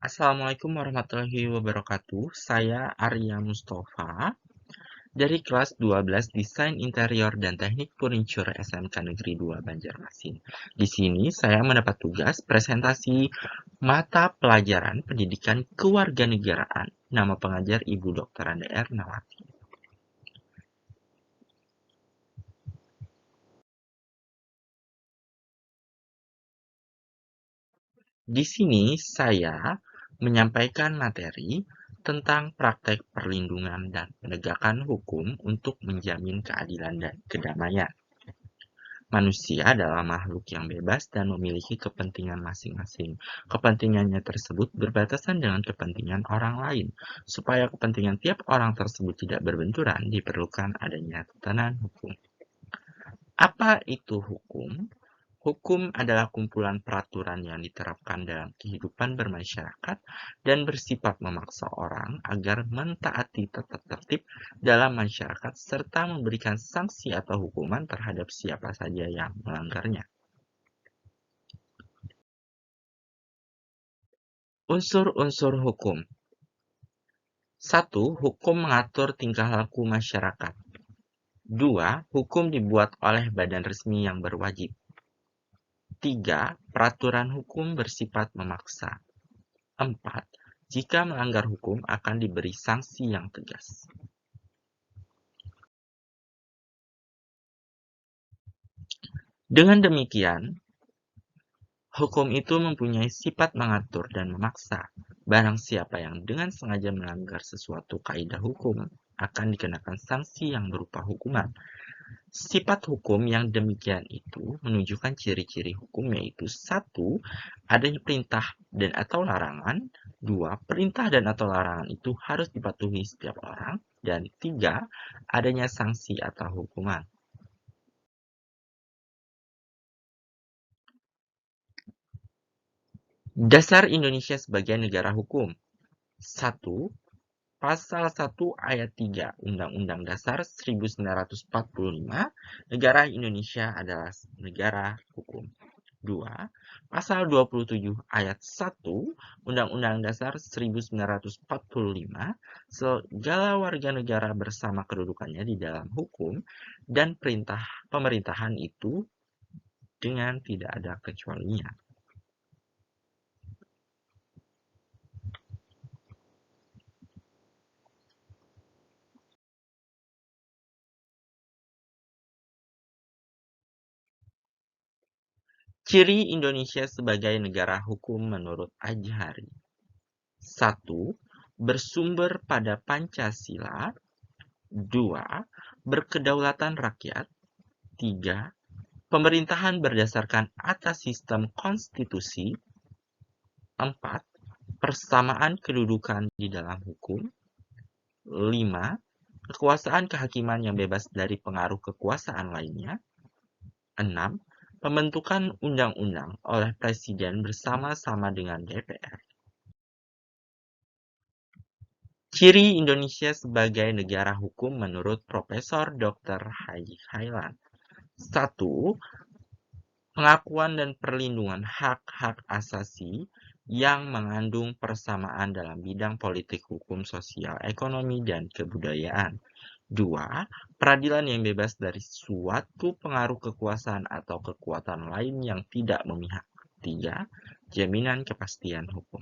Assalamualaikum warahmatullahi wabarakatuh. Saya Arya Mustafa dari kelas 12 Desain Interior dan Teknik Furniture SMK Negeri 2 Banjarmasin. Di sini saya mendapat tugas presentasi mata pelajaran Pendidikan Kewarganegaraan. Nama pengajar Ibu Dr. Andaer Nawati. Di sini saya menyampaikan materi tentang praktek perlindungan dan penegakan hukum untuk menjamin keadilan dan kedamaian. Manusia adalah makhluk yang bebas dan memiliki kepentingan masing-masing. Kepentingannya tersebut berbatasan dengan kepentingan orang lain. Supaya kepentingan tiap orang tersebut tidak berbenturan, diperlukan adanya tatanan hukum. Apa itu hukum? Hukum adalah kumpulan peraturan yang diterapkan dalam kehidupan bermasyarakat dan bersifat memaksa orang agar mentaati tata tertib dalam masyarakat serta memberikan sanksi atau hukuman terhadap siapa saja yang melanggarnya. Unsur-unsur hukum. 1. Hukum mengatur tingkah laku masyarakat. 2. Hukum dibuat oleh badan resmi yang berwajib. 3. Peraturan hukum bersifat memaksa. 4. Jika melanggar hukum akan diberi sanksi yang tegas. Dengan demikian, hukum itu mempunyai sifat mengatur dan memaksa. Barang siapa yang dengan sengaja melanggar sesuatu kaidah hukum akan dikenakan sanksi yang berupa hukuman. Sifat hukum yang demikian itu menunjukkan ciri-ciri hukum, yaitu 1. Adanya perintah dan atau larangan. 2. Perintah dan atau larangan itu harus dipatuhi setiap orang. Dan 3. Adanya sanksi atau hukuman. Dasar Indonesia sebagai negara hukum. 1. Pasal 1 ayat 3 Undang-Undang Dasar 1945, negara Indonesia adalah negara hukum. 2. Pasal 27 ayat 1 Undang-Undang Dasar 1945, segala warga negara bersama kedudukannya di dalam hukum dan pemerintahan itu dengan tidak ada kecualinya. Ciri Indonesia sebagai negara hukum menurut Ajhari. 1. Bersumber pada Pancasila. 2. Berkedaulatan rakyat. 3. Pemerintahan berdasarkan atas sistem konstitusi. 4. Persamaan kedudukan di dalam hukum. 5. Kekuasaan kehakiman yang bebas dari pengaruh kekuasaan lainnya. 6. Pembentukan undang-undang oleh Presiden bersama-sama dengan DPR. Ciri Indonesia sebagai negara hukum menurut Profesor Dr. Haji Khailan. 1. Pengakuan dan perlindungan hak-hak asasi yang mengandung persamaan dalam bidang politik, hukum, sosial, ekonomi, dan kebudayaan. 2. Peradilan yang bebas dari suatu pengaruh kekuasaan atau kekuatan lain yang tidak memihak. 3. Jaminan kepastian hukum.